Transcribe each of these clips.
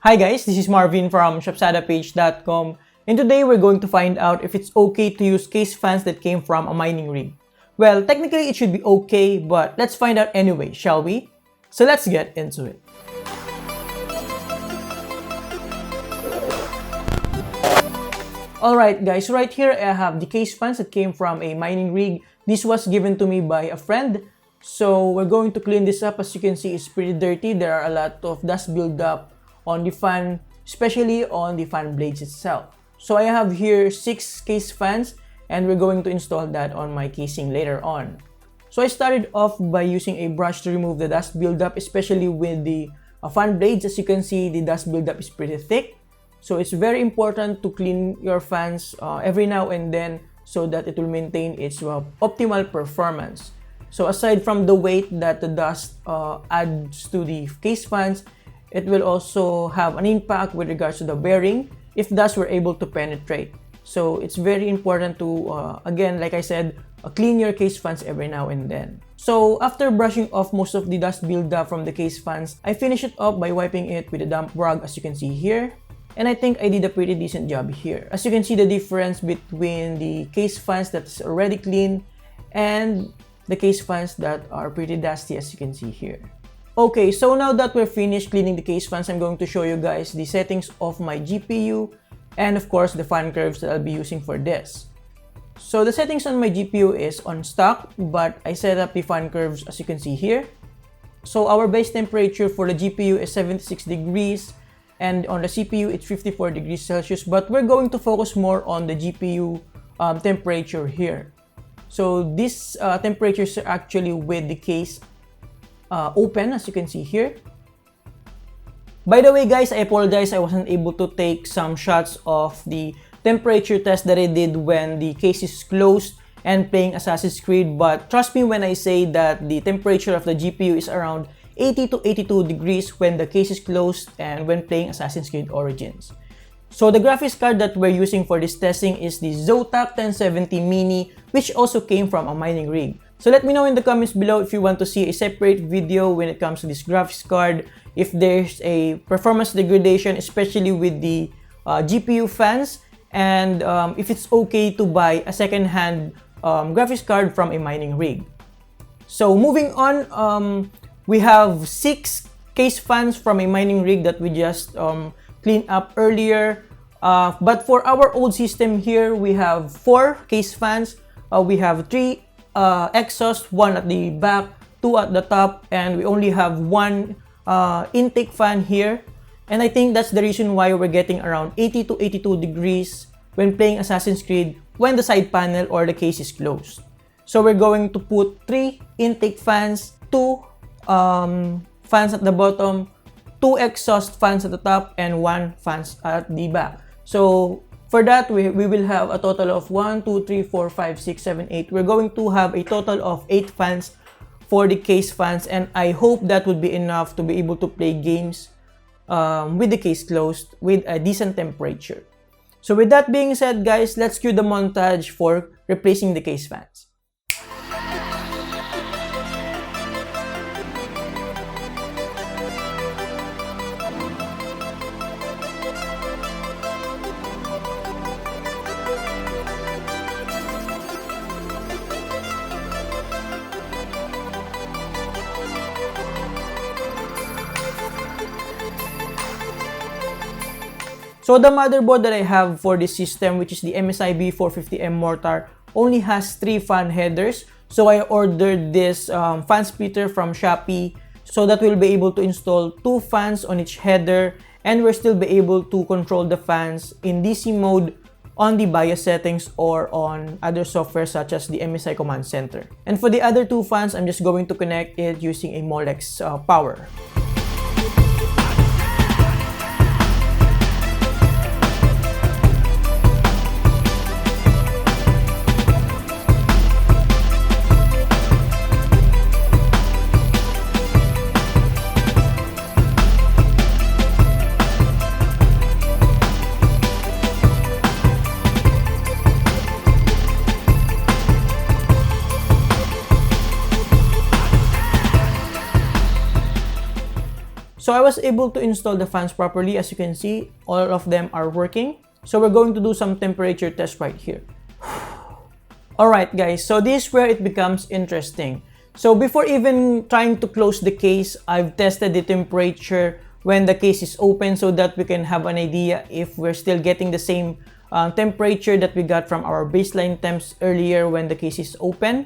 Hi guys, this is Marvin from shopsadapage.com, and today we're going to find out if it's okay to use case fans that came from a mining rig. Well, technically it should be okay, but let's find out anyway, shall we? So let's get into it. Alright guys, right here I have the case fans that came from a mining rig. This was given to me by a friend. So we're going to clean this up. As you can see, it's pretty dirty. There are a lot of dust buildup on the fan, especially on the fan blades itself. So I have here 6 case fans and we're going to install that on my casing later on. So I started off by using a brush to remove the dust buildup, especially with the fan blades. As you can see, the dust buildup is pretty thick. So it's very important to clean your fans every now and then so that it will maintain its optimal performance. So aside from the weight that the dust adds to the case fans, it will also have an impact with regards to the bearing if dust were able to penetrate. So it's very important to, again, like I said, clean your case fans every now and then. So after brushing off most of the dust buildup from the case fans, I finish it up by wiping it with a damp rag, as you can see here. And I think I did a pretty decent job here. As you can see the difference between the case fans that's already clean and the case fans that are pretty dusty, as you can see here. Okay, so now that we're finished cleaning the case fans, I'm going to show you guys the settings of my GPU and of course the fan curves that I'll be using for this. So the settings on my GPU is on stock, but I set up the fan curves as you can see here. So our base temperature for the GPU is 76 degrees and on the CPU it's 54 degrees Celsius, but we're going to focus more on the GPU temperature here. So these temperatures are actually with the case open, as you can see here. By the way guys, I apologize I wasn't able to take some shots of the temperature test that I did when the case is closed and playing Assassin's Creed, but trust me when I say that the temperature of the GPU is around 80 to 82 degrees when the case is closed and when playing Assassin's Creed Origins. So the graphics card that we're using for this testing is the Zotac 1070 Mini, which also came from a mining rig. So let me know in the comments below if you want to see a separate video when it comes to this graphics card, if there's a performance degradation, especially with the GPU fans, and if it's okay to buy a second-hand graphics card from a mining rig. So moving on, we have 6 case fans from a mining rig that we just cleaned up earlier. But for our old system here, we have 4 case fans. We have 3 exhaust, 1 at the back, 2 at the top, and we only have 1 intake fan here. And I think that's the reason why we're getting around 80 to 82 degrees when playing Assassin's Creed when the side panel or the case is closed. So we're going to put 3 intake fans, 2 fans at the bottom, 2 exhaust fans at the top, and 1 fans at the back. So for that, we will have a total of 1, 2, 3, 4, 5, 6, 7, 8. We're going to have a total of 8 fans for the case fans, and I hope that would be enough to be able to play games with the case closed with a decent temperature. So with that being said guys, let's cue the montage for replacing the case fans. So the motherboard that I have for this system, which is the MSI B450M mortar, only has 3 fan headers. So I ordered this fan splitter from Shopee so that we'll be able to install 2 fans on each header and we'll still be able to control the fans in DC mode on the BIOS settings or on other software such as the MSI Command Center. And for the other 2 fans, I'm just going to connect it using a Molex power. So I was able to install the fans properly. As you can see, all of them are working. So we're going to do some temperature test right here. Alright guys, so this is where it becomes interesting. So before even trying to close the case, I've tested the temperature when the case is open so that we can have an idea if we're still getting the same temperature that we got from our baseline temps earlier when the case is open.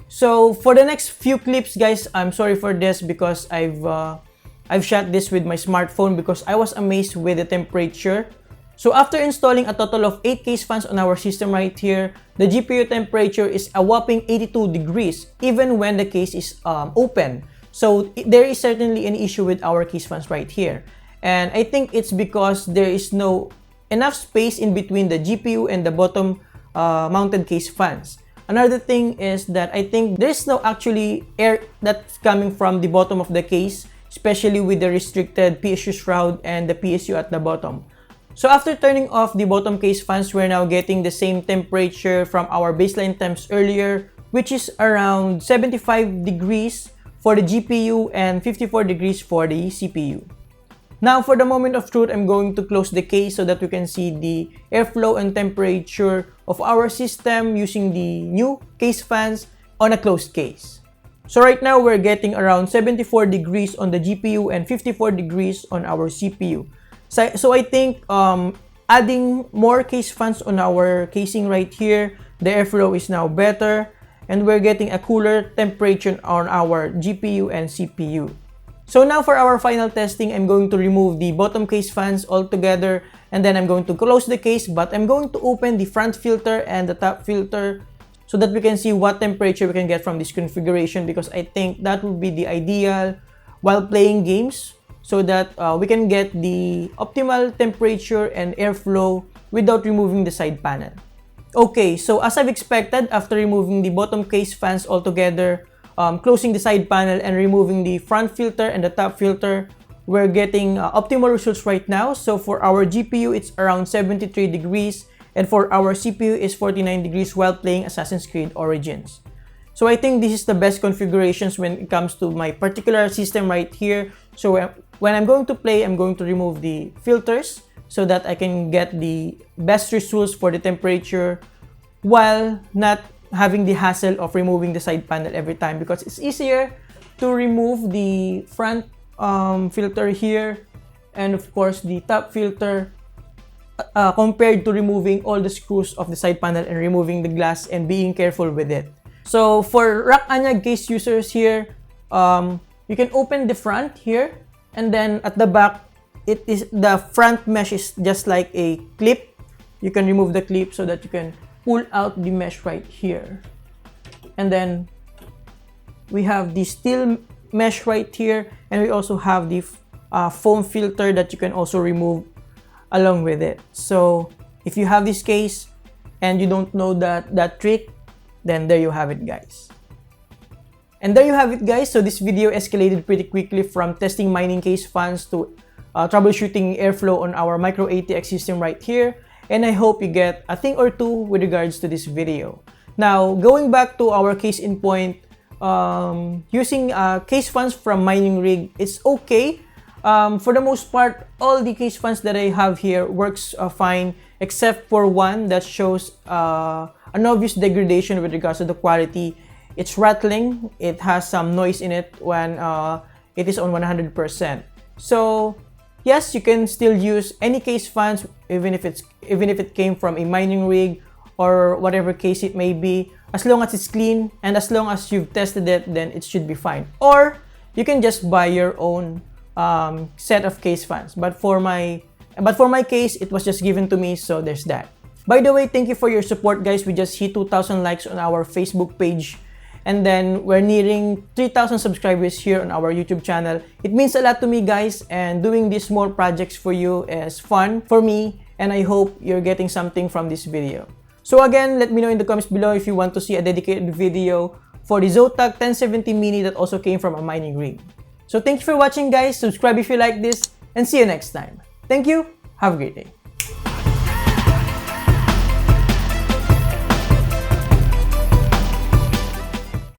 So for the next few clips guys, I'm sorry for this because I've shot this with my smartphone because I was amazed with the temperature. So after installing a total of 8 case fans on our system right here, the GPU temperature is a whopping 82 degrees even when the case is open. So there is certainly an issue with our case fans right here. And I think it's because there is no enough space in between the GPU and the bottom mounted case fans. Another thing is that I think there's no actually air that's coming from the bottom of the case, especially with the restricted PSU shroud and the PSU at the bottom. So after turning off the bottom case fans, we're now getting the same temperature from our baseline temps earlier, which is around 75 degrees for the GPU and 54 degrees for the CPU. Now for the moment of truth, I'm going to close the case so that we can see the airflow and temperature of our system using the new case fans on a closed case. So right now we're getting around 74 degrees on the GPU and 54 degrees on our CPU. So I think adding more case fans on our casing right here, the airflow is now better and we're getting a cooler temperature on our GPU and CPU. So now for our final testing, I'm going to remove the bottom case fans altogether and then I'm going to close the case, but I'm going to open the front filter and the top filter so that we can see what temperature we can get from this configuration, because I think that would be the ideal while playing games so that we can get the optimal temperature and airflow without removing the side panel. Okay, so as I've expected, after removing the bottom case fans altogether, closing the side panel and removing the front filter and the top filter, we're getting optimal results right now. So for our GPU, it's around 73 degrees and for our CPU is 49 degrees while playing Assassin's Creed Origins. So I think this is the best configurations when it comes to my particular system right here. So when I'm going to play, I'm going to remove the filters so that I can get the best results for the temperature while not having the hassle of removing the side panel every time, because it's easier to remove the front filter here and of course the top filter compared to removing all the screws of the side panel and removing the glass and being careful with it. So for rack anyag case users here, you can open the front here and then at the back, the front mesh is just like a clip. You can remove the clip so that you can pull out the mesh right here. And then we have the steel mesh right here, and we also have the foam filter that you can also remove along with it. So if you have this case and you don't know that trick, then there you have it guys. And there you have it guys. So this video escalated pretty quickly from testing mining case fans to troubleshooting airflow on our micro ATX system right here. And I hope you get a thing or two with regards to this video. Now, going back to our case in point, using case fans from mining rig, it's okay. For the most part, all the case fans that I have here works fine, except for one that shows an obvious degradation with regards to the quality. It's rattling. It has some noise in it when it is on 100%. So yes, you can still use any case fans even if it came from a mining rig or whatever case it may be, as long as it's clean and as long as you've tested it, then it should be fine. Or you can just buy your own set of case fans. But for my case, it was just given to me, so there's that. By the way, thank you for your support guys. We just hit 2,000 likes on our Facebook page. And then we're nearing 3,000 subscribers here on our YouTube channel. It means a lot to me guys, and doing these small projects for you is fun for me, and I hope you're getting something from this video. So again, let me know in the comments below if you want to see a dedicated video for the Zotac 1070 Mini that also came from a mining rig. So thank you for watching guys, subscribe if you like this, and see you next time. Thank you, have a great day.